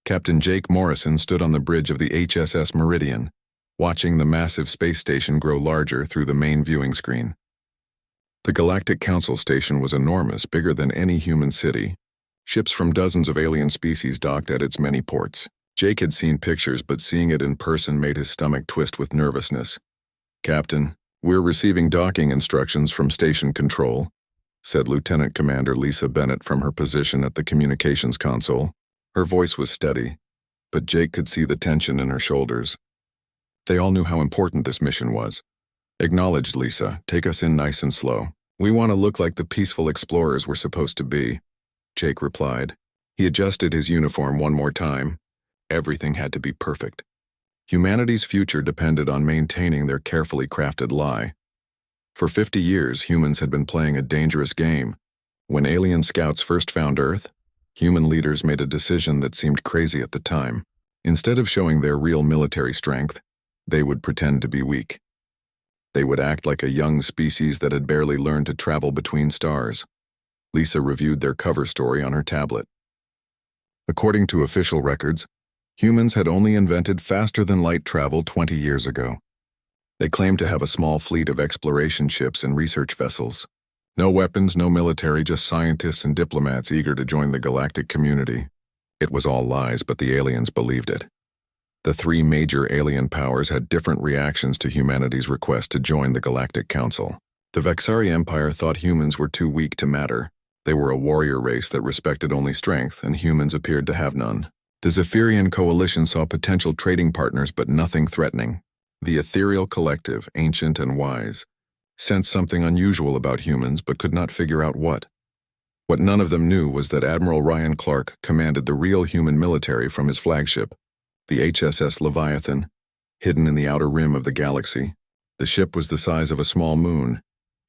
Captain Jake Morrison stood on the bridge of the HSS Meridian, watching the massive space station grow larger through the main viewing screen. The Galactic Council station was enormous, bigger than any human city. Ships from dozens of alien species docked at its many ports. Jake had seen pictures, but seeing it in person made his stomach twist with nervousness. "Captain, we're receiving docking instructions from Station Control," said Lieutenant Commander Lisa Bennett from her position at the communications console. Her voice was steady, but Jake could see the tension in her shoulders. They all knew how important this mission was. "Acknowledged, Lisa. Take us in nice and slow. We want to look like the peaceful explorers we're supposed to be," Jake replied. He adjusted his uniform one more time. Everything had to be perfect. Humanity's future depended on maintaining their carefully crafted lie. For 50 years, humans had been playing a dangerous game. When alien scouts first found Earth, human leaders made a decision that seemed crazy at the time. Instead of showing their real military strength, they would pretend to be weak. They would act like a young species that had barely learned to travel between stars. Lisa reviewed their cover story on her tablet. According to official records, humans had only invented faster-than-light travel 20 years ago. They claimed to have a small fleet of exploration ships and research vessels. No weapons, no military, just scientists and diplomats eager to join the galactic community. It was all lies, but the aliens believed it. The three major alien powers had different reactions to humanity's request to join the Galactic Council. The Vexari Empire thought humans were too weak to matter. They were a warrior race that respected only strength, and humans appeared to have none. The Zephyrian Coalition saw potential trading partners, but nothing threatening. The Ethereal Collective, ancient and wise, sensed something unusual about humans, but could not figure out what. What none of them knew was that Admiral Ryan Clark commanded the real human military from his flagship, the HSS Leviathan, hidden in the outer rim of the galaxy. The ship was the size of a small moon,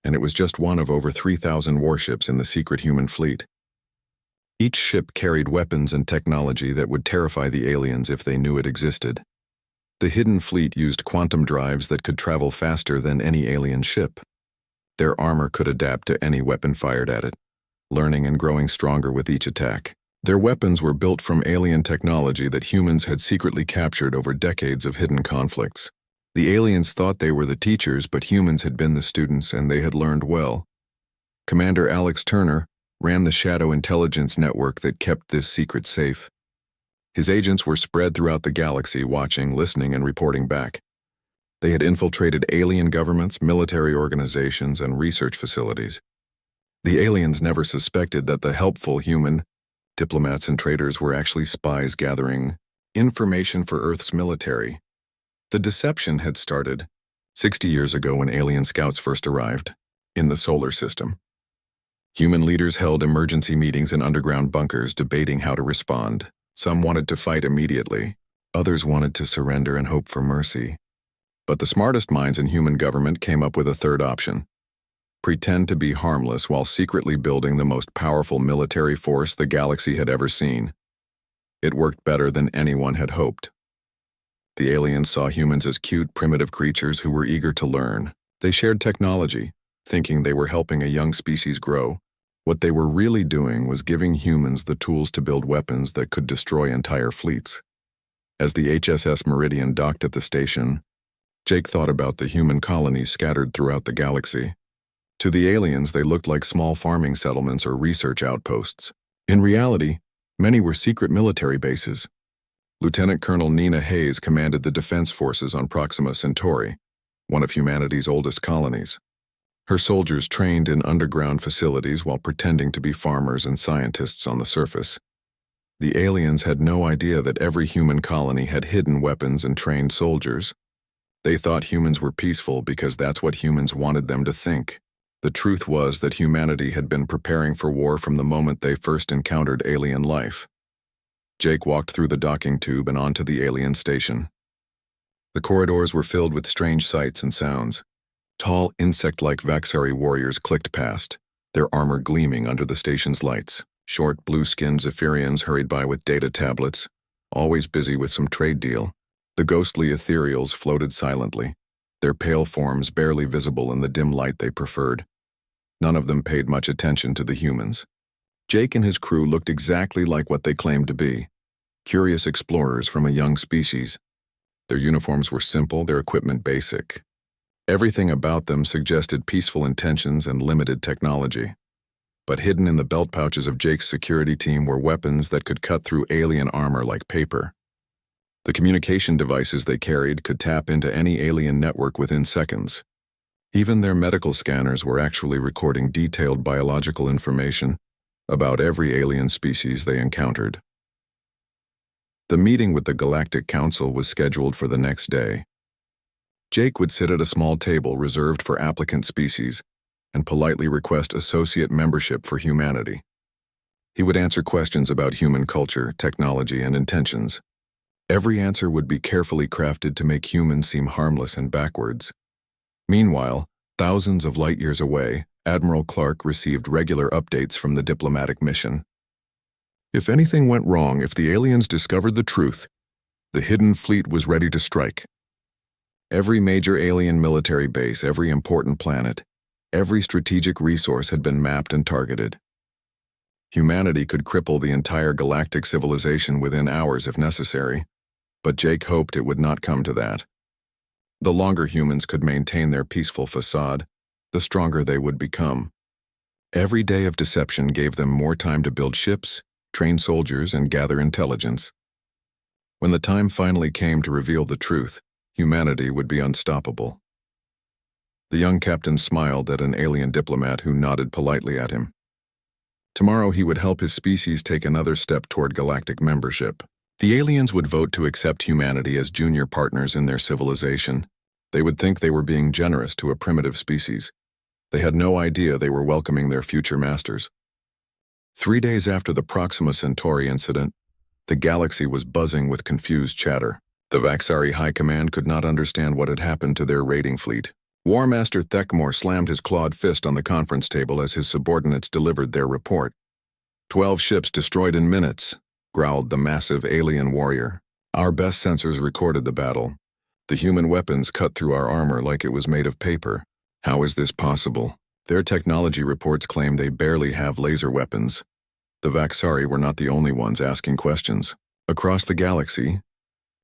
and it was just one of over 3,000 warships in the secret human fleet. Each ship carried weapons and technology that would terrify the aliens if they knew it existed. The hidden fleet used quantum drives that could travel faster than any alien ship. Their armor could adapt to any weapon fired at it, learning and growing stronger with each attack. Their weapons were built from alien technology that humans had secretly captured over decades of hidden conflicts. The aliens thought they were the teachers, but humans had been the students, and they had learned well. Commander Alex Turner ran the Shadow Intelligence Network that kept this secret safe. His agents were spread throughout the galaxy, watching, listening, and reporting back. They had infiltrated alien governments, military organizations, and research facilities. The aliens never suspected that the helpful human diplomats and traders were actually spies gathering information for Earth's military. The deception had started 60 years ago when alien scouts first arrived in the solar system. Human leaders held emergency meetings in underground bunkers debating how to respond. Some wanted to fight immediately. Others wanted to surrender and hope for mercy. But the smartest minds in human government came up with a third option: pretend to be harmless while secretly building the most powerful military force the galaxy had ever seen. It worked better than anyone had hoped. The aliens saw humans as cute, primitive creatures who were eager to learn. They shared technology, thinking they were helping a young species grow. What they were really doing was giving humans the tools to build weapons that could destroy entire fleets. As the HSS Meridian docked at the station, Jake thought about the human colonies scattered throughout the galaxy. To the aliens, they looked like small farming settlements or research outposts. In reality, many were secret military bases. Lieutenant Colonel Nina Hayes commanded the defense forces on Proxima Centauri, one of humanity's oldest colonies. Her soldiers trained in underground facilities while pretending to be farmers and scientists on the surface. The aliens had no idea that every human colony had hidden weapons and trained soldiers. They thought humans were peaceful because that's what humans wanted them to think. The truth was that humanity had been preparing for war from the moment they first encountered alien life. Jake walked through the docking tube and onto the alien station. The corridors were filled with strange sights and sounds. Tall, insect-like Vaxari warriors clicked past, their armor gleaming under the station's lights. Short, blue-skinned Zephyrians hurried by with data tablets, always busy with some trade deal. The ghostly ethereals floated silently, their pale forms barely visible in the dim light they preferred. None of them paid much attention to the humans. Jake and his crew looked exactly like what they claimed to be. curious explorers from a young species. Their uniforms were simple, their equipment basic. Everything about them suggested peaceful intentions and limited technology. But hidden in the belt pouches of Jake's security team were weapons that could cut through alien armor like paper. The communication devices they carried could tap into any alien network within seconds. Even their medical scanners were actually recording detailed biological information about every alien species they encountered. The meeting with the Galactic Council was scheduled for the next day. Jake would sit at a small table reserved for applicant species and politely request associate membership for humanity. He would answer questions about human culture, technology, and intentions. Every answer would be carefully crafted to make humans seem harmless and backwards. Meanwhile, thousands of light years away, Admiral Clark received regular updates from the diplomatic mission. If anything went wrong, if the aliens discovered the truth, the hidden fleet was ready to strike. Every major alien military base, every important planet, every strategic resource had been mapped and targeted. Humanity could cripple the entire galactic civilization within hours if necessary, but Jake hoped it would not come to that. The longer humans could maintain their peaceful facade, the stronger they would become. Every day of deception gave them more time to build ships, train soldiers, and gather intelligence. When the time finally came to reveal the truth, humanity would be unstoppable. The young captain smiled at an alien diplomat who nodded politely at him. Tomorrow he would help his species take another step toward galactic membership. The aliens would vote to accept humanity as junior partners in their civilization. They would think they were being generous to a primitive species. They had no idea they were welcoming their future masters. 3 days after the Proxima Centauri incident, the galaxy was buzzing with confused chatter. The Vaxari High Command could not understand what had happened to their raiding fleet. War Master Thekmore slammed his clawed fist on the conference table as his subordinates delivered their report. 12 ships destroyed in minutes, growled the massive alien warrior. Our best sensors recorded the battle. The human weapons cut through our armor like it was made of paper. How is this possible? Their technology reports claim they barely have laser weapons. The Vaxari were not the only ones asking questions. Across the galaxy,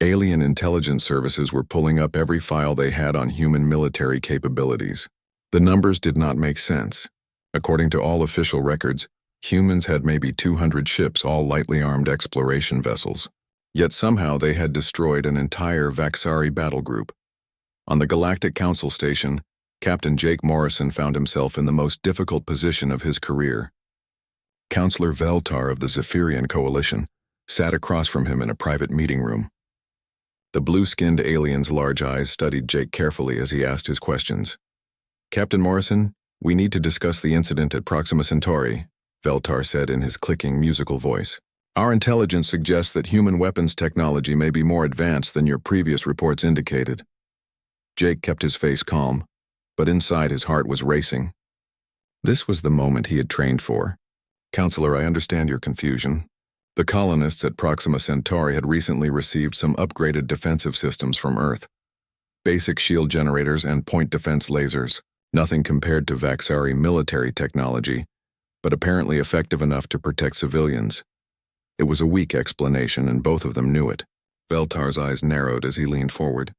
alien intelligence services were pulling up every file they had on human military capabilities. The numbers did not make sense. According to all official records, humans had maybe 200 ships, all lightly armed exploration vessels. Yet somehow they had destroyed an entire Vaxari battle group. On the Galactic Council station, Captain Jake Morrison found himself in the most difficult position of his career. Counselor Veltar of the Zephyrian Coalition sat across from him in a private meeting room. The blue-skinned alien's large eyes studied Jake carefully as he asked his questions. Captain Morrison, we need to discuss the incident at Proxima Centauri, Veltar said in his clicking musical voice. Our intelligence suggests that human weapons technology may be more advanced than your previous reports indicated. Jake kept his face calm, but inside his heart was racing. This was the moment he had trained for. Counselor, I understand your confusion. The colonists at Proxima Centauri had recently received some upgraded defensive systems from Earth. Basic shield generators and point defense lasers, nothing compared to Vaxari military technology, but apparently effective enough to protect civilians. It was a weak explanation, and both of them knew it. Veltar's eyes narrowed as he leaned forward.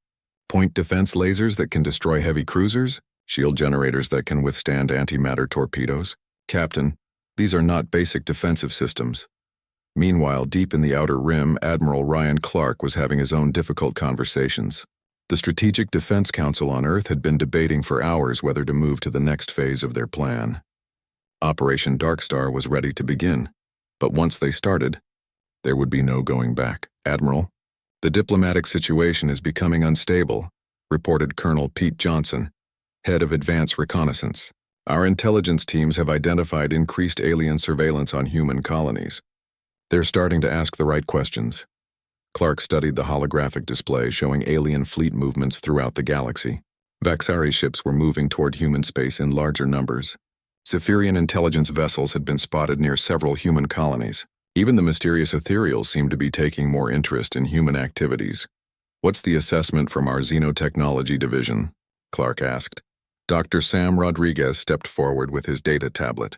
Point defense lasers that can destroy heavy cruisers? Shield generators that can withstand antimatter torpedoes? Captain, these are not basic defensive systems. Meanwhile, deep in the outer rim, Admiral Ryan Clark was having his own difficult conversations. The Strategic Defense Council on Earth had been debating for hours whether to move to the next phase of their plan. Operation Darkstar was ready to begin, but once they started, there would be no going back. Admiral, the diplomatic situation is becoming unstable, reported Colonel Pete Johnson, head of Advanced Reconnaissance. Our intelligence teams have identified increased alien surveillance on human colonies. They're starting to ask the right questions. Clark studied the holographic display showing alien fleet movements throughout the galaxy. Vaxari ships were moving toward human space in larger numbers. Zephyrian intelligence vessels had been spotted near several human colonies. Even the mysterious ethereals seemed to be taking more interest in human activities. What's the assessment from our Xenotechnology division? Clark asked. Dr. Sam Rodriguez stepped forward with his data tablet.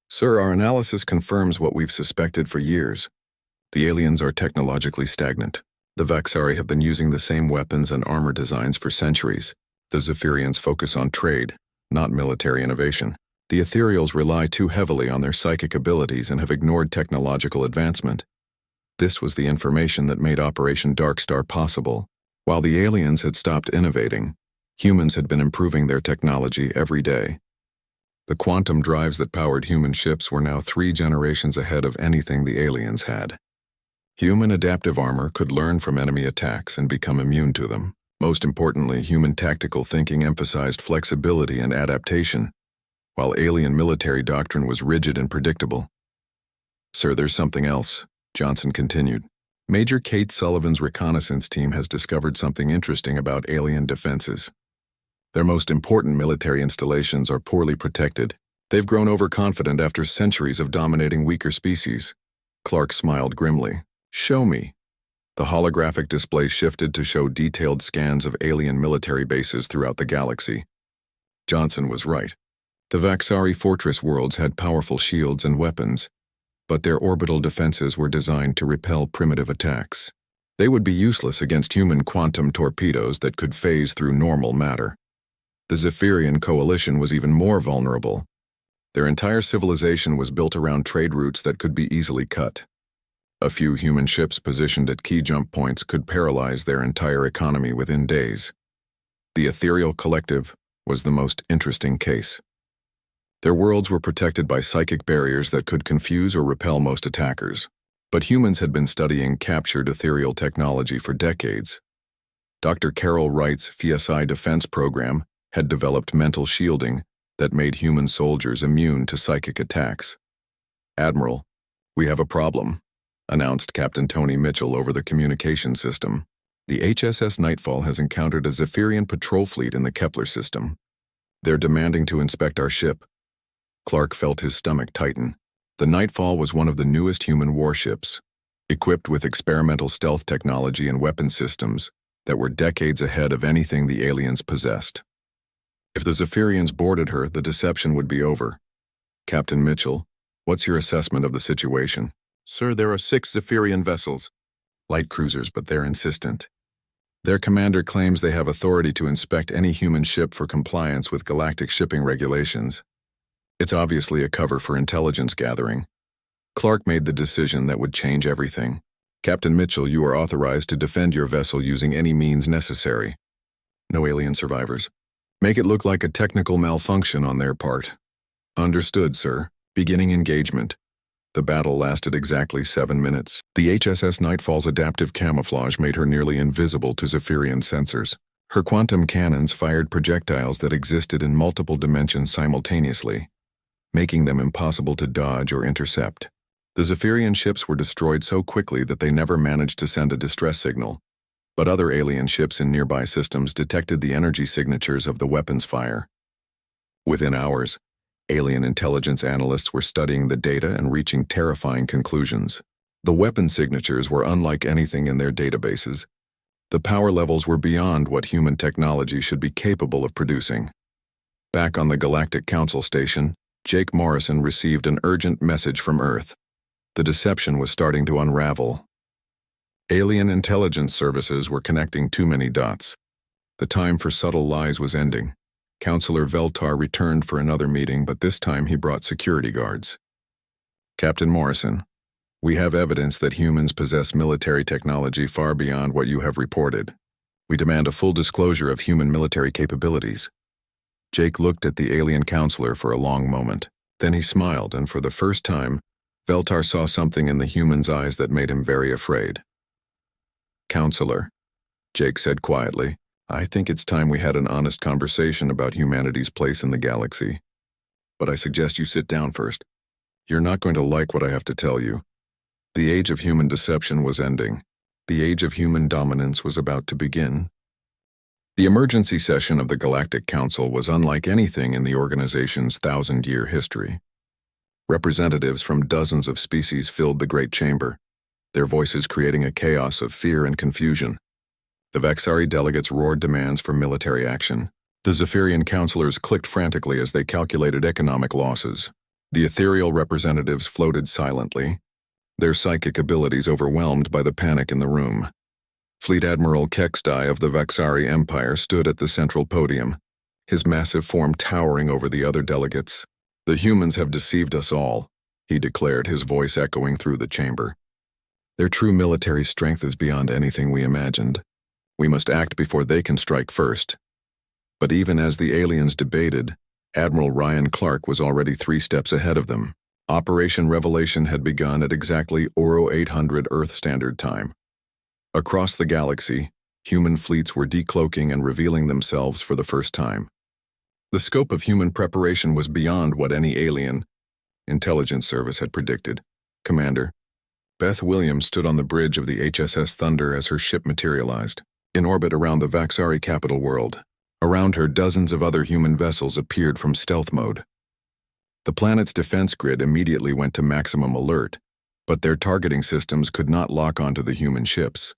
Sir, our analysis confirms what we've suspected for years. The aliens are technologically stagnant. The Vaxari have been using the same weapons and armor designs for centuries. The Zephyrians focus on trade, not military innovation. The Ethereals rely too heavily on their psychic abilities and have ignored technological advancement. This was the information that made Operation Darkstar possible. While the aliens had stopped innovating, humans had been improving their technology every day. The quantum drives that powered human ships were now 3 generations ahead of anything the aliens had. Human adaptive armor could learn from enemy attacks and become immune to them. Most importantly, human tactical thinking emphasized flexibility and adaptation, while alien military doctrine was rigid and predictable. "Sir, there's something else," Johnson continued. "Major Kate Sullivan's reconnaissance team has discovered something interesting about alien defenses. Their most important military installations are poorly protected. They've grown overconfident after centuries of dominating weaker species." Clark smiled grimly. "Show me." The holographic display shifted to show detailed scans of alien military bases throughout the galaxy. Johnson was right. The Vaxari fortress worlds had powerful shields and weapons, but their orbital defenses were designed to repel primitive attacks. They would be useless against human quantum torpedoes that could phase through normal matter. The Zephyrian coalition was even more vulnerable. Their entire civilization was built around trade routes that could be easily cut. A few human ships positioned at key jump points could paralyze their entire economy within days. The Ethereal Collective was the most interesting case. Their worlds were protected by psychic barriers that could confuse or repel most attackers. But humans had been studying captured ethereal technology for decades. Dr. Carol Wright's PSI defense program had developed mental shielding that made human soldiers immune to psychic attacks. "Admiral, we have a problem," announced Captain Tony Mitchell over the communication system. "The HSS Nightfall has encountered a Zephyrian patrol fleet in the Kepler system. They're demanding to inspect our ship." Clark felt his stomach tighten. The Nightfall was one of the newest human warships, equipped with experimental stealth technology and weapon systems that were decades ahead of anything the aliens possessed. If the Zephyrians boarded her, the deception would be over. "Captain Mitchell, what's your assessment of the situation?" "Sir, there are 6 Zephyrian vessels. Light cruisers, but they're insistent. Their commander claims they have authority to inspect any human ship for compliance with galactic shipping regulations. It's obviously a cover for intelligence gathering." Clark made the decision that would change everything. "Captain Mitchell, you are authorized to defend your vessel using any means necessary. No alien survivors. Make it look like a technical malfunction on their part." "Understood, sir. Beginning engagement." The battle lasted exactly 7 minutes. The HSS Nightfall's adaptive camouflage made her nearly invisible to Zephyrian sensors. Her quantum cannons fired projectiles that existed in multiple dimensions simultaneously, making them impossible to dodge or intercept. The Zephyrian ships were destroyed so quickly that they never managed to send a distress signal, but other alien ships in nearby systems detected the energy signatures of the weapons fire. Within hours, alien intelligence analysts were studying the data and reaching terrifying conclusions. The weapon signatures were unlike anything in their databases. The power levels were beyond what human technology should be capable of producing. Back on the Galactic Council station, Jake Morrison received an urgent message from Earth. The deception was starting to unravel. Alien intelligence services were connecting too many dots. The time for subtle lies was ending. Counselor Veltar returned for another meeting, but this time he brought security guards. "Captain Morrison, we have evidence that humans possess military technology far beyond what you have reported. We demand a full disclosure of human military capabilities." Jake looked at the alien counselor for a long moment. Then he smiled, and for the first time, Veltar saw something in the human's eyes that made him very afraid. "Counselor," Jake said quietly, "I think it's time we had an honest conversation about humanity's place in the galaxy. But I suggest you sit down first. You're not going to like what I have to tell you. The age of human deception was ending. The age of human dominance was about to begin." The emergency session of the Galactic Council was unlike anything in the organization's 1,000-year history. Representatives from dozens of species filled the great chamber, their voices creating a chaos of fear and confusion. The Vaxari delegates roared demands for military action. The Zephyrian counselors clicked frantically as they calculated economic losses. The ethereal representatives floated silently, their psychic abilities overwhelmed by the panic in the room. Fleet Admiral Kexdai of the Vaxari Empire stood at the central podium, his massive form towering over the other delegates. "The humans have deceived us all," he declared, his voice echoing through the chamber. "Their true military strength is beyond anything we imagined. We must act before they can strike first." But even as the aliens debated, Admiral Ryan Clark was already 3 steps ahead of them. Operation Revelation had begun at exactly Oro 800 Earth Standard Time. Across the galaxy, human fleets were decloaking and revealing themselves for the first time. The scope of human preparation was beyond what any alien intelligence service had predicted. Commander, Beth Williams stood on the bridge of the HSS Thunder as her ship materialized, in orbit around the Vaxari capital world. Around her, dozens of other human vessels appeared from stealth mode. The planet's defense grid immediately went to maximum alert, but their targeting systems could not lock onto the human ships.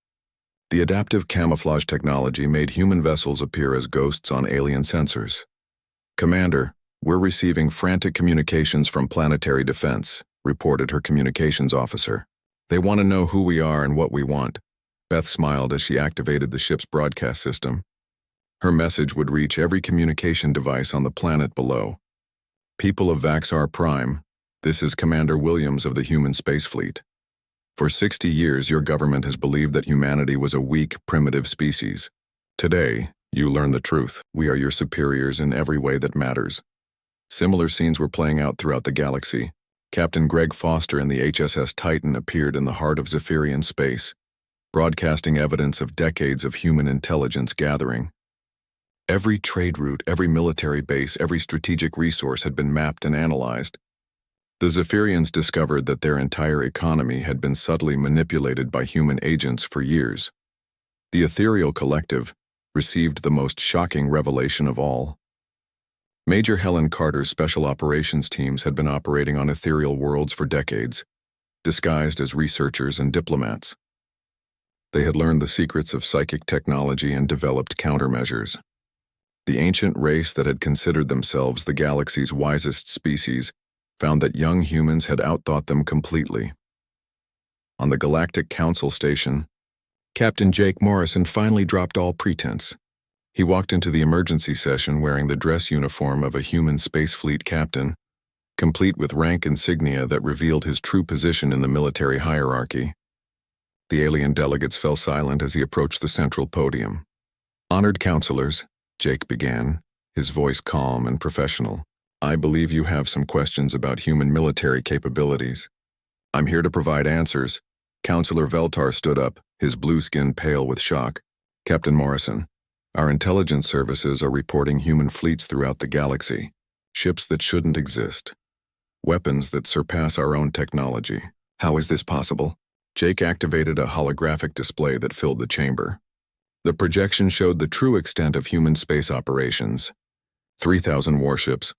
The adaptive camouflage technology made human vessels appear as ghosts on alien sensors. "Commander, we're receiving frantic communications from Planetary Defense," reported her communications officer. "They want to know who we are and what we want." Beth smiled as she activated the ship's broadcast system. Her message would reach every communication device on the planet below. "People of Vaxar Prime, this is Commander Williams of the Human Space Fleet. For 60 years, your government has believed that humanity was a weak, primitive species. Today, you learn the truth. We are your superiors in every way that matters." Similar scenes were playing out throughout the galaxy. Captain Greg Foster in the HSS Titan appeared in the heart of Zephyrian space, broadcasting evidence of decades of human intelligence gathering. Every trade route, every military base, every strategic resource had been mapped and analyzed. The Zephyrians discovered that their entire economy had been subtly manipulated by human agents for years. The Ethereal Collective received the most shocking revelation of all. Major Helen Carter's special operations teams had been operating on ethereal worlds for decades, disguised as researchers and diplomats. They had learned the secrets of psychic technology and developed countermeasures. The ancient race that had considered themselves the galaxy's wisest species found that young humans had outthought them completely. On the Galactic Council station, Captain Jake Morrison finally dropped all pretense. He walked into the emergency session wearing the dress uniform of a human space fleet captain, complete with rank insignia that revealed his true position in the military hierarchy. The alien delegates fell silent as he approached the central podium. "Honored counselors," Jake began, his voice calm and professional, "I believe you have some questions about human military capabilities. I'm here to provide answers." Counselor Veltar stood up, his blue skin pale with shock. "Captain Morrison, our intelligence services are reporting human fleets throughout the galaxy, ships that shouldn't exist, weapons that surpass our own technology. How is this possible?" Jake activated a holographic display that filled the chamber. The projection showed the true extent of human space operations. 3,000 warships,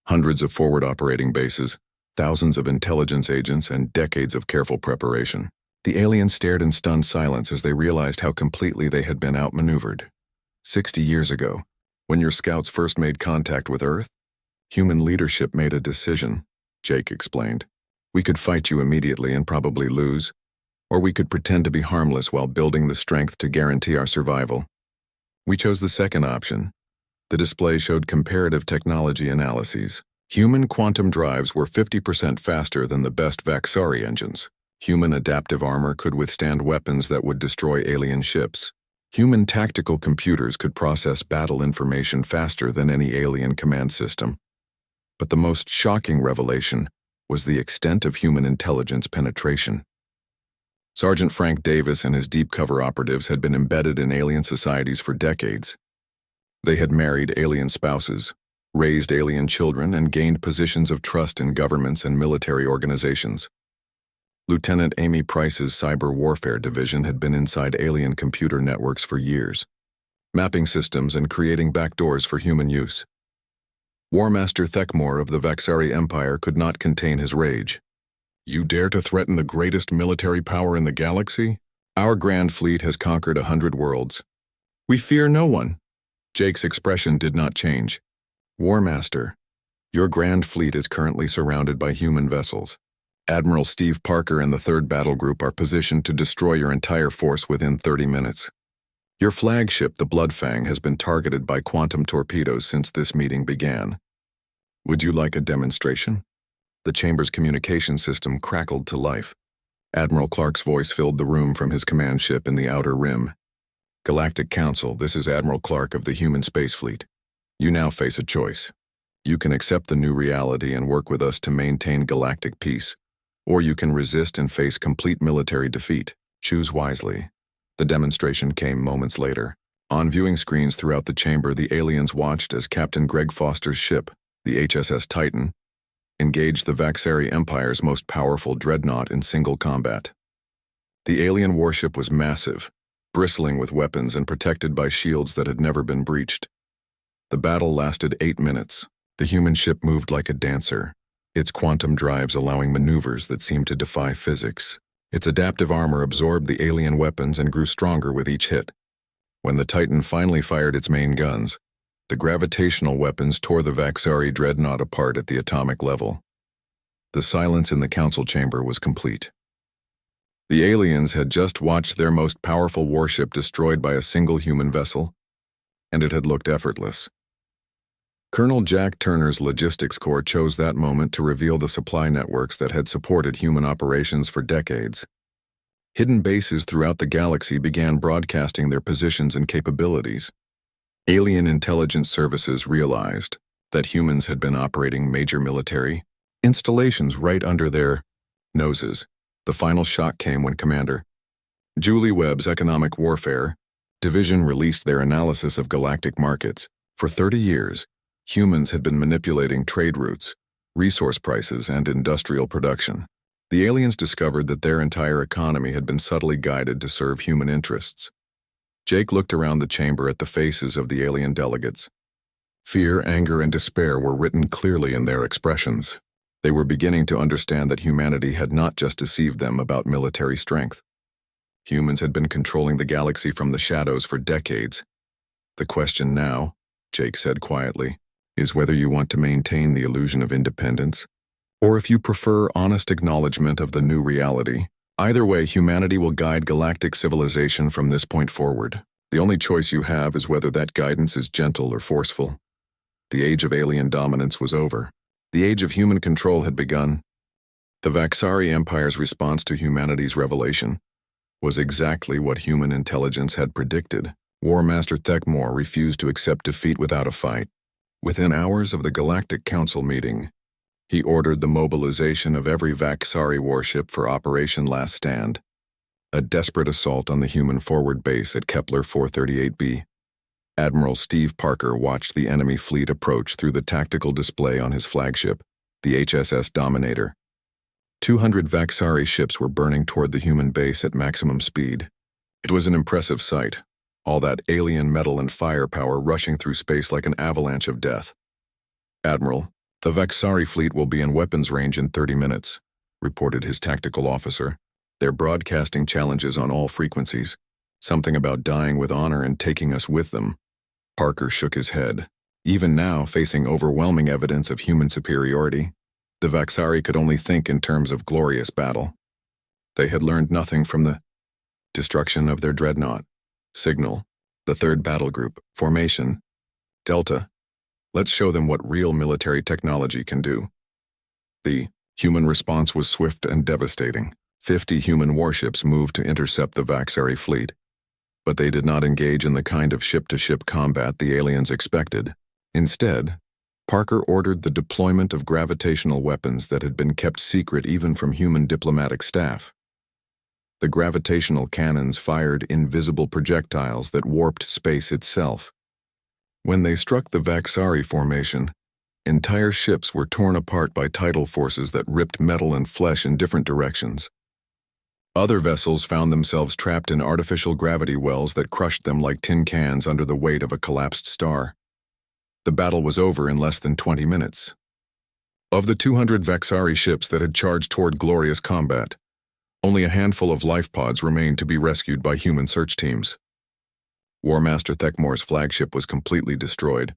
hundreds of forward operating bases, thousands of intelligence agents, and decades of careful preparation. The aliens stared in stunned silence as they realized how completely they had been outmaneuvered. 60 years ago, when your scouts first made contact with Earth, human leadership made a decision, Jake explained. "We could fight you immediately and probably lose, or we could pretend to be harmless while building the strength to guarantee our survival. We chose the second option." The display showed comparative technology analyses. Human quantum drives were 50% faster than the best Vaxari engines. Human adaptive armor could withstand weapons that would destroy alien ships. Human tactical computers could process battle information faster than any alien command system. But the most shocking revelation was the extent of human intelligence penetration. Sergeant Frank Davis and his deep cover operatives had been embedded in alien societies for decades. They had married alien spouses, raised alien children, and gained positions of trust in governments and military organizations. Lieutenant Amy Price's Cyber Warfare Division had been inside alien computer networks for years, mapping systems and creating backdoors for human use. War Master Thekmor of the Vaxari Empire could not contain his rage. "You dare to threaten the greatest military power in the galaxy? Our Grand Fleet has conquered 100 worlds. We fear no one." Jake's expression did not change. "War Master, your Grand Fleet is currently surrounded by human vessels. Admiral Steve Parker and the 3rd Battle Group are positioned to destroy your entire force within 30 minutes. Your flagship, the Bloodfang, has been targeted by quantum torpedoes since this meeting began. Would you like a demonstration? The chamber's communication system crackled to life. Admiral Clark's voice filled the room from his command ship in the Outer Rim. Galactic Council, this is Admiral Clark of the Human Space Fleet. You now face a choice. You can accept the new reality and work with us to maintain galactic peace, or you can resist and face complete military defeat. Choose wisely. The demonstration came moments later. On viewing screens throughout the chamber, the aliens watched as Captain Greg Foster's ship, the HSS Titan, engaged the Vaxari Empire's most powerful dreadnought in single combat. The alien warship was massive, bristling with weapons and protected by shields that had never been breached. The battle lasted 8 minutes. The human ship moved like a dancer, its quantum drives allowing maneuvers that seemed to defy physics. Its adaptive armor absorbed the alien weapons and grew stronger with each hit. When the Titan finally fired its main guns, the gravitational weapons tore the Vaxari dreadnought apart at the atomic level. The silence in the council chamber was complete. The aliens had just watched their most powerful warship destroyed by a single human vessel, and it had looked effortless. Colonel Jack Turner's Logistics Corps chose that moment to reveal the supply networks that had supported human operations for decades. Hidden bases throughout the galaxy began broadcasting their positions and capabilities. Alien intelligence services realized that humans had been operating major military installations right under their noses. The final shock came when Commander Julie Webb's Economic Warfare Division released their analysis of galactic markets. For 30 years, humans had been manipulating trade routes, resource prices, and industrial production. The aliens discovered that their entire economy had been subtly guided to serve human interests. Jake looked around the chamber at the faces of the alien delegates. Fear, anger, and despair were written clearly in their expressions. They were beginning to understand that humanity had not just deceived them about military strength. Humans had been controlling the galaxy from the shadows for decades. The question now, Jake said quietly, is whether you want to maintain the illusion of independence, or if you prefer honest acknowledgement of the new reality. Either way, humanity will guide galactic civilization from this point forward. The only choice you have is whether that guidance is gentle or forceful. The age of alien dominance was over. The age of human control had begun. The Vaxari Empire's response to humanity's revelation was exactly what human intelligence had predicted. War Master Thekmor refused to accept defeat without a fight. Within hours of the Galactic Council meeting, he ordered the mobilization of every Vaxari warship for Operation Last Stand, a desperate assault on the human forward base at Kepler 438b. Admiral Steve Parker watched the enemy fleet approach through the tactical display on his flagship, the HSS Dominator. 200 Vaxari ships were burning toward the human base at maximum speed. It was an impressive sight, all that alien metal and firepower rushing through space like an avalanche of death. Admiral, the Vaxari fleet will be in weapons range in 30 minutes, reported his tactical officer. They're broadcasting challenges on all frequencies, something about dying with honor and taking us with them. Parker shook his head. Even now, facing overwhelming evidence of human superiority, the Vaxari could only think in terms of glorious battle. They had learned nothing from the destruction of their dreadnought. Signal, the 3rd Battle Group, Formation, Delta. Let's show them what real military technology can do. The human response was swift and devastating. 50 human warships moved to intercept the Vaxari fleet, but they did not engage in the kind of ship-to-ship combat the aliens expected. Instead, Parker ordered the deployment of gravitational weapons that had been kept secret even from human diplomatic staff. The gravitational cannons fired invisible projectiles that warped space itself. When they struck the Vaxari formation, entire ships were torn apart by tidal forces that ripped metal and flesh in different directions. Other vessels found themselves trapped in artificial gravity wells that crushed them like tin cans under the weight of a collapsed star. The battle was over in less than 20 minutes. Of the 200 Vaxari ships that had charged toward glorious combat, only a handful of life pods remained to be rescued by human search teams. War Master Thekmor's flagship was completely destroyed,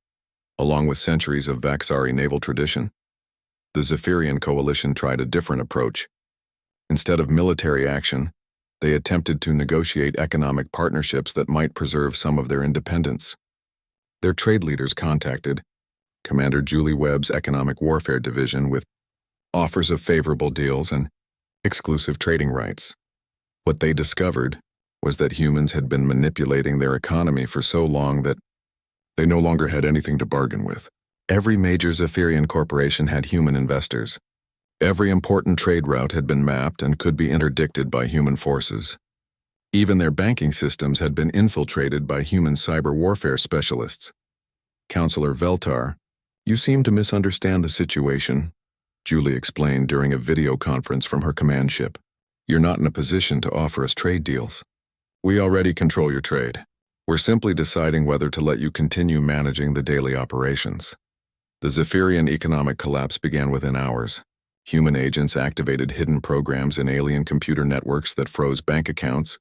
along with centuries of Vaxari naval tradition. The Zephyrian coalition tried a different approach. Instead of military action, they attempted to negotiate economic partnerships that might preserve some of their independence. Their trade leaders contacted Commander Julie Webb's Economic Warfare Division with offers of favorable deals and exclusive trading rights. What they discovered was that humans had been manipulating their economy for so long that they no longer had anything to bargain with. Every major Zephyrian corporation had human investors. Every important trade route had been mapped and could be interdicted by human forces. Even their banking systems had been infiltrated by human cyber warfare specialists. Counselor Veltar, you seem to misunderstand the situation, Julie explained during a video conference from her command ship. You're not in a position to offer us trade deals. We already control your trade. We're simply deciding whether to let you continue managing the daily operations. The Zephyrian economic collapse began within hours. Human agents activated hidden programs in alien computer networks that froze bank accounts,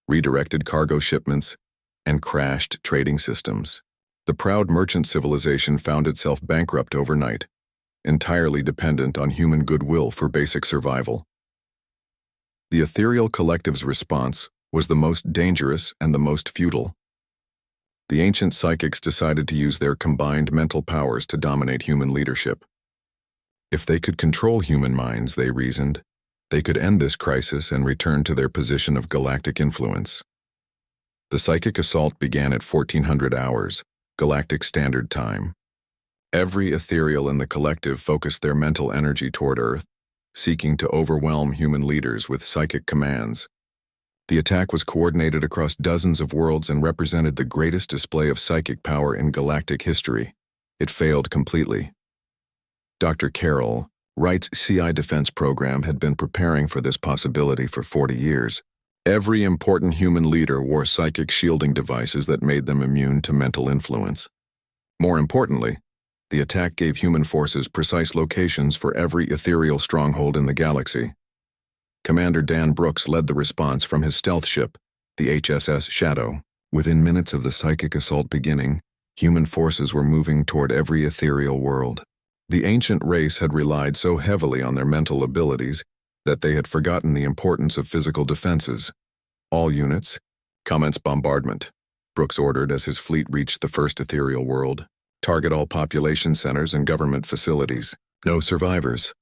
redirected cargo shipments, and crashed trading systems. The proud merchant civilization found itself bankrupt overnight, entirely dependent on human goodwill for basic survival. The ethereal collective's response was the most dangerous and the most futile. The ancient psychics decided to use their combined mental powers to dominate human leadership. If they could control human minds, they reasoned, they could end this crisis and return to their position of galactic influence. The psychic assault began at 1400 hours, Galactic Standard Time. Every ethereal in the collective focused their mental energy toward Earth, seeking to overwhelm human leaders with psychic commands. The attack was coordinated across dozens of worlds and represented the greatest display of psychic power in galactic history. It failed completely. Dr. Carroll, Wright's CI defense program had been preparing for this possibility for 40 years. Every important human leader wore psychic shielding devices that made them immune to mental influence. More importantly, the attack gave human forces precise locations for every ethereal stronghold in the galaxy. Commander Dan Brooks led the response from his stealth ship, the HSS Shadow. Within minutes of the psychic assault beginning, human forces were moving toward every ethereal world. The ancient race had relied so heavily on their mental abilities that they had forgotten the importance of physical defenses. All units, commence bombardment, Brooks ordered as his fleet reached the first ethereal world. Target all population centers and government facilities. No survivors.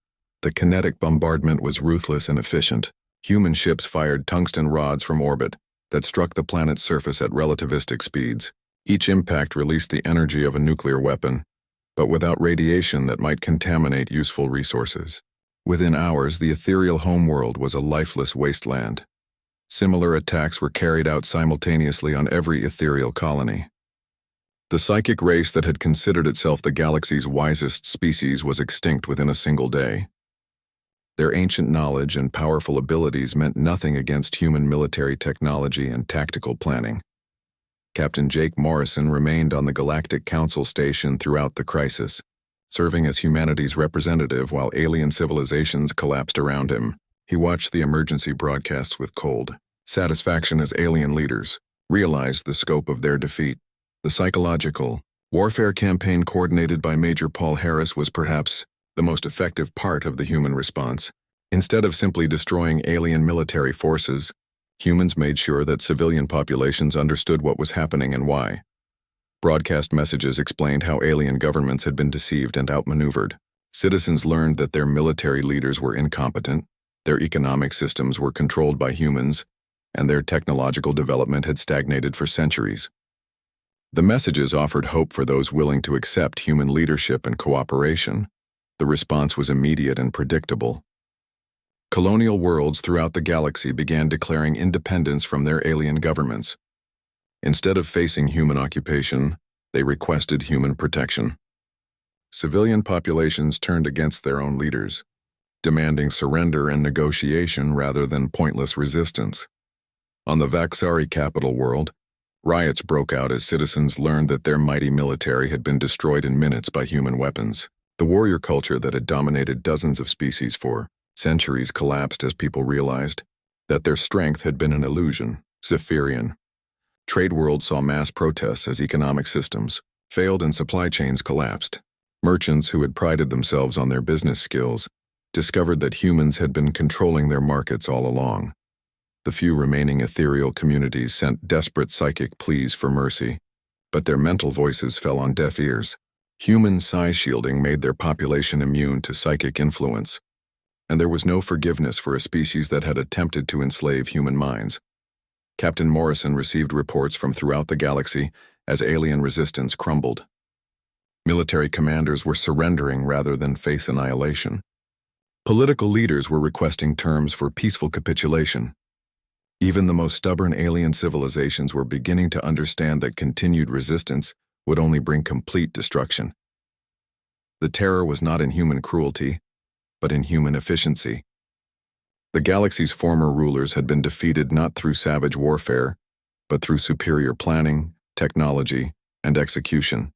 The kinetic bombardment was ruthless and efficient. Human ships fired tungsten rods from orbit that struck the planet's surface at relativistic speeds. Each impact released the energy of a nuclear weapon, but without radiation that might contaminate useful resources. Within hours, the ethereal homeworld was a lifeless wasteland. Similar attacks were carried out simultaneously on every ethereal colony. The psychic race that had considered itself the galaxy's wisest species was extinct within a single day. Their ancient knowledge and powerful abilities meant nothing against human military technology and tactical planning. Captain Jake Morrison remained on the Galactic Council station throughout the crisis, serving as humanity's representative while alien civilizations collapsed around him. He watched the emergency broadcasts with cold satisfaction as alien leaders realized the scope of their defeat. The psychological warfare campaign coordinated by Major Paul Harris was perhaps the most effective part of the human response. Instead of simply destroying alien military forces, humans made sure that civilian populations understood what was happening and why. Broadcast messages explained how alien governments had been deceived and outmaneuvered. Citizens learned that their military leaders were incompetent, their economic systems were controlled by humans, and their technological development had stagnated for centuries. The messages offered hope for those willing to accept human leadership and cooperation. The response was immediate and predictable. Colonial worlds throughout the galaxy began declaring independence from their alien governments. Instead of facing human occupation, they requested human protection. Civilian populations turned against their own leaders, demanding surrender and negotiation rather than pointless resistance. On the Vaxari capital world, riots broke out as citizens learned that their mighty military had been destroyed in minutes by human weapons. The warrior culture that had dominated dozens of species for centuries collapsed as people realized that their strength had been an illusion. Zephyrian trade worlds saw mass protests as economic systems failed and supply chains collapsed. Merchants who had prided themselves on their business skills discovered that humans had been controlling their markets all along. The few remaining ethereal communities sent desperate psychic pleas for mercy, but their mental voices fell on deaf ears. Human psi-shielding made their population immune to psychic influence, and there was no forgiveness for a species that had attempted to enslave human minds. Captain Morrison received reports from throughout the galaxy as alien resistance crumbled. Military commanders were surrendering rather than face annihilation. Political leaders were requesting terms for peaceful capitulation. Even the most stubborn alien civilizations were beginning to understand that continued resistance would only bring complete destruction. The terror was not in human cruelty, but in human efficiency. The galaxy's former rulers had been defeated not through savage warfare, but through superior planning, technology, and execution.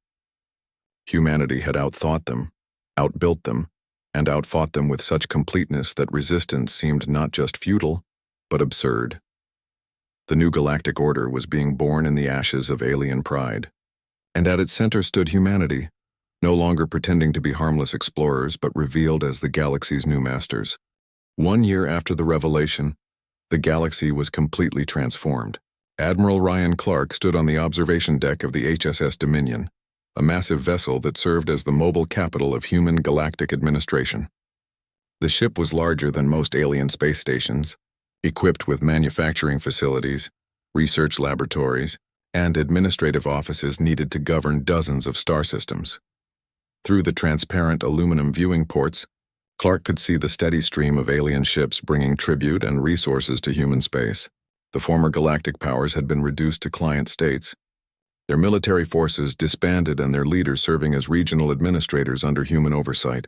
Humanity had outthought them, outbuilt them, and outfought them with such completeness that resistance seemed not just futile, but absurd. The new galactic order was being born in the ashes of alien pride, and at its center stood humanity, no longer pretending to be harmless explorers but revealed as the galaxy's new masters. 1 year after the revelation, the galaxy was completely transformed. Admiral Ryan Clark stood on the observation deck of the HSS Dominion, a massive vessel that served as the mobile capital of human galactic administration. The ship was larger than most alien space stations, equipped with manufacturing facilities, research laboratories, and administrative offices needed to govern dozens of star systems. Through the transparent aluminum viewing ports, Clark could see the steady stream of alien ships bringing tribute and resources to human space. The former galactic powers had been reduced to client states, their military forces disbanded and their leaders serving as regional administrators under human oversight.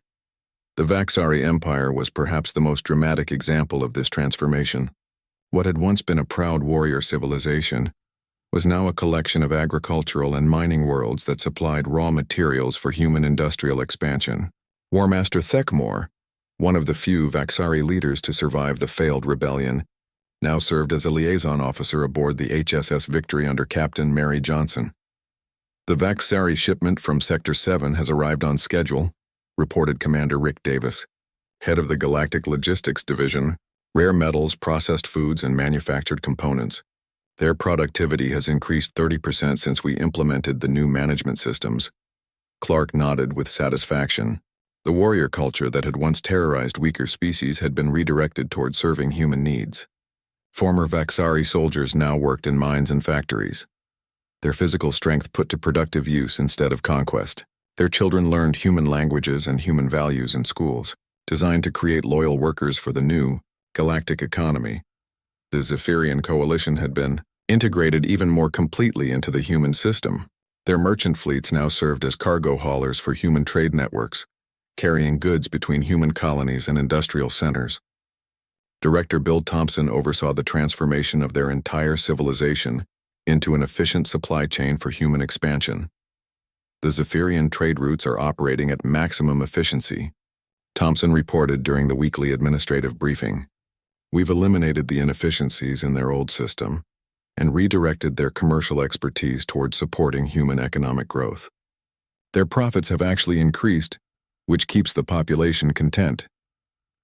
The Vaxari Empire was perhaps the most dramatic example of this transformation. What had once been a proud warrior civilization was now a collection of agricultural and mining worlds that supplied raw materials for human industrial expansion. War Master Thekmor, one of the few Vaxari leaders to survive the failed rebellion, now served as a liaison officer aboard the HSS Victory under Captain Mary Johnson. The Vaxari shipment from Sector 7 has arrived on schedule, reported Commander Rick Davis, head of the Galactic Logistics Division, rare metals, processed foods, and manufactured components. Their productivity has increased 30% since we implemented the new management systems. Clark nodded with satisfaction. The warrior culture that had once terrorized weaker species had been redirected toward serving human needs. Former Vaxari soldiers now worked in mines and factories, their physical strength put to productive use instead of conquest. Their children learned human languages and human values in schools, designed to create loyal workers for the new, galactic economy. The Zephyrian coalition had been integrated even more completely into the human system. Their merchant fleets now served as cargo haulers for human trade networks, carrying goods between human colonies and industrial centers. Director Bill Thompson oversaw the transformation of their entire civilization into an efficient supply chain for human expansion. The Zephyrian trade routes are operating at maximum efficiency, Thompson reported during the weekly administrative briefing. We've eliminated the inefficiencies in their old system and redirected their commercial expertise toward supporting human economic growth. Their profits have actually increased, which keeps the population content.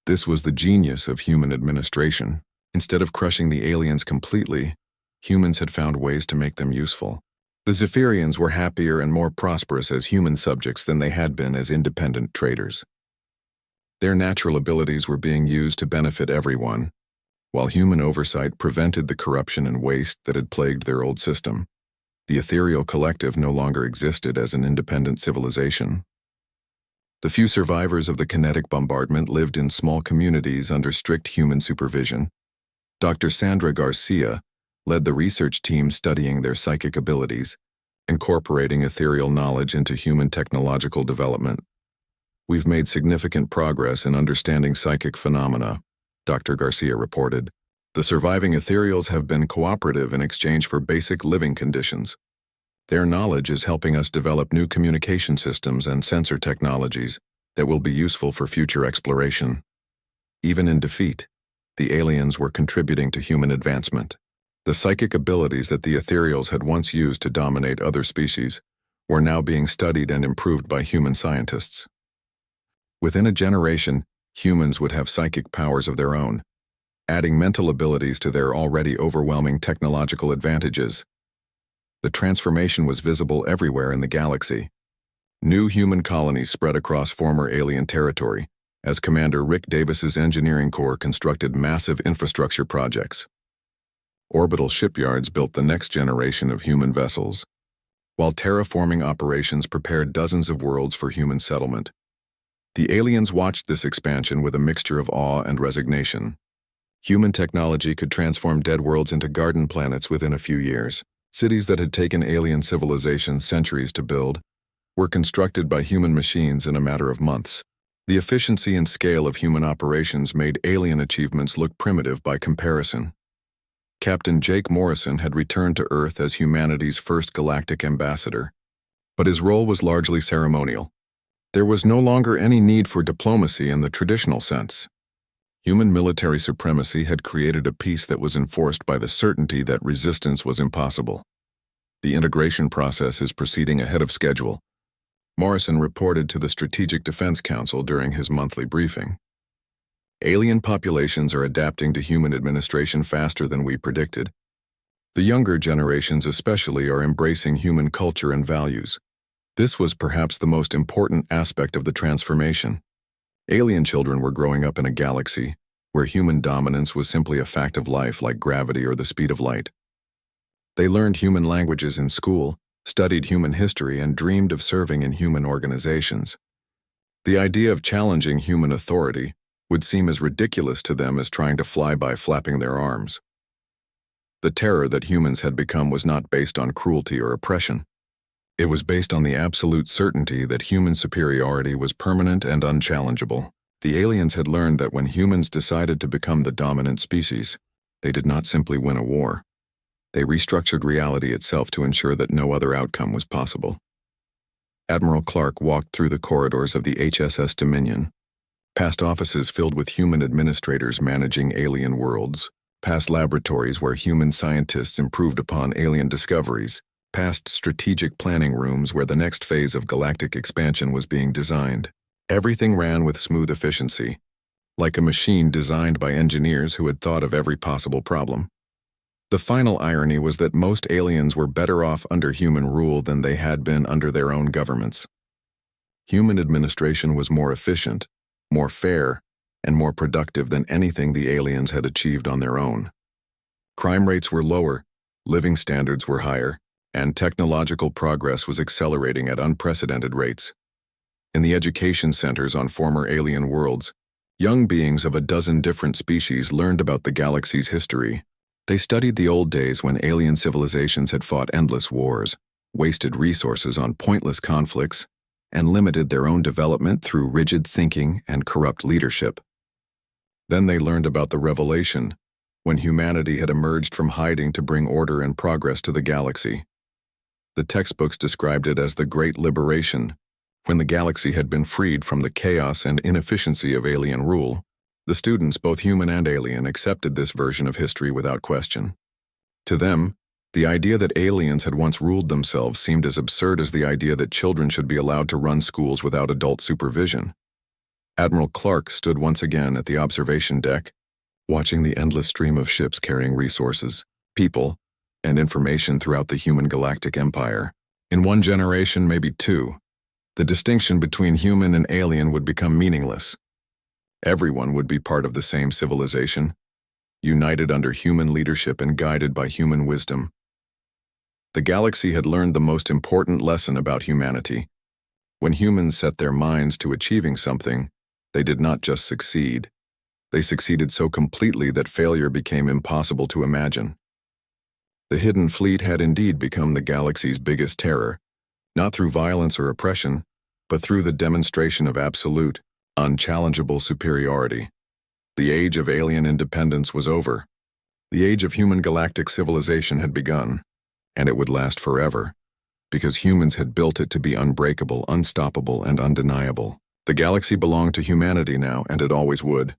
This was the genius of human administration. Instead of crushing the aliens completely, humans had found ways to make them useful. The Zephyrians were happier and more prosperous as human subjects than they had been as independent traders. Their natural abilities were being used to benefit everyone, while human oversight prevented the corruption and waste that had plagued their old system. The ethereal collective no longer existed as an independent civilization. The few survivors of the kinetic bombardment lived in small communities under strict human supervision. Dr. Sandra Garcia led the research team studying their psychic abilities, incorporating ethereal knowledge into human technological development. We've made significant progress in understanding psychic phenomena, Dr. Garcia reported. The surviving ethereals have been cooperative in exchange for basic living conditions. Their knowledge is helping us develop new communication systems and sensor technologies that will be useful for future exploration. Even in defeat, the aliens were contributing to human advancement. The psychic abilities that the ethereals had once used to dominate other species were now being studied and improved by human scientists. Within a generation, Humans would have psychic powers of their own, adding mental abilities to their already overwhelming technological advantages. The transformation was visible everywhere in the galaxy. New human colonies spread across former alien territory, as Commander Rick Davis's engineering corps constructed massive infrastructure projects. Orbital shipyards built the next generation of human vessels, while terraforming operations prepared dozens of worlds for human settlement. The aliens watched this expansion with a mixture of awe and resignation. Human technology could transform dead worlds into garden planets within a few years. Cities that had taken alien civilizations centuries to build were constructed by human machines in a matter of months. The efficiency and scale of human operations made alien achievements look primitive by comparison. Captain Jake Morrison had returned to Earth as humanity's first galactic ambassador, but his role was largely ceremonial. There was no longer any need for diplomacy in the traditional sense. Human military supremacy had created a peace that was enforced by the certainty that resistance was impossible. The integration process is proceeding ahead of schedule, Morrison reported to the Strategic Defense Council during his monthly briefing. Alien populations are adapting to human administration faster than we predicted. The younger generations especially are embracing human culture and values. This was perhaps the most important aspect of the transformation. Alien children were growing up in a galaxy where human dominance was simply a fact of life like gravity or the speed of light. They learned human languages in school, studied human history, and dreamed of serving in human organizations. The idea of challenging human authority would seem as ridiculous to them as trying to fly by flapping their arms. The terror that humans had become was not based on cruelty or oppression. It was based on the absolute certainty that human superiority was permanent and unchallengeable. The aliens had learned that when humans decided to become the dominant species, they did not simply win a war. They restructured reality itself to ensure that no other outcome was possible. Admiral Clark walked through the corridors of the HSS Dominion, past offices filled with human administrators managing alien worlds, past laboratories where human scientists improved upon alien discoveries, past strategic planning rooms where the next phase of galactic expansion was being designed. Everything ran with smooth efficiency, like a machine designed by engineers who had thought of every possible problem. The final irony was that most aliens were better off under human rule than they had been under their own governments. Human administration was more efficient, more fair, and more productive than anything the aliens had achieved on their own. Crime rates were lower, living standards were higher, and technological progress was accelerating at unprecedented rates. In the education centers on former alien worlds, young beings of a dozen different species learned about the galaxy's history. They studied the old days when alien civilizations had fought endless wars, wasted resources on pointless conflicts, and limited their own development through rigid thinking and corrupt leadership. Then they learned about the revelation, when humanity had emerged from hiding to bring order and progress to the galaxy. The textbooks described it as the Great Liberation, when the galaxy had been freed from the chaos and inefficiency of alien rule. The students, both human and alien, accepted this version of history without question. To them, the idea that aliens had once ruled themselves seemed as absurd as the idea that children should be allowed to run schools without adult supervision. Admiral Clark stood once again at the observation deck, watching the endless stream of ships carrying resources, people, and information throughout the human galactic empire. In one generation, maybe two, the distinction between human and alien would become meaningless. Everyone would be part of the same civilization, united under human leadership and guided by human wisdom. The galaxy had learned the most important lesson about humanity. When humans set their minds to achieving something, they did not just succeed. They succeeded so completely that failure became impossible to imagine. The Hidden Fleet had indeed become the galaxy's biggest terror, not through violence or oppression, but through the demonstration of absolute, unchallengeable superiority. The age of alien independence was over. The age of human galactic civilization had begun, and it would last forever, because humans had built it to be unbreakable, unstoppable, and undeniable. The galaxy belonged to humanity now, and it always would.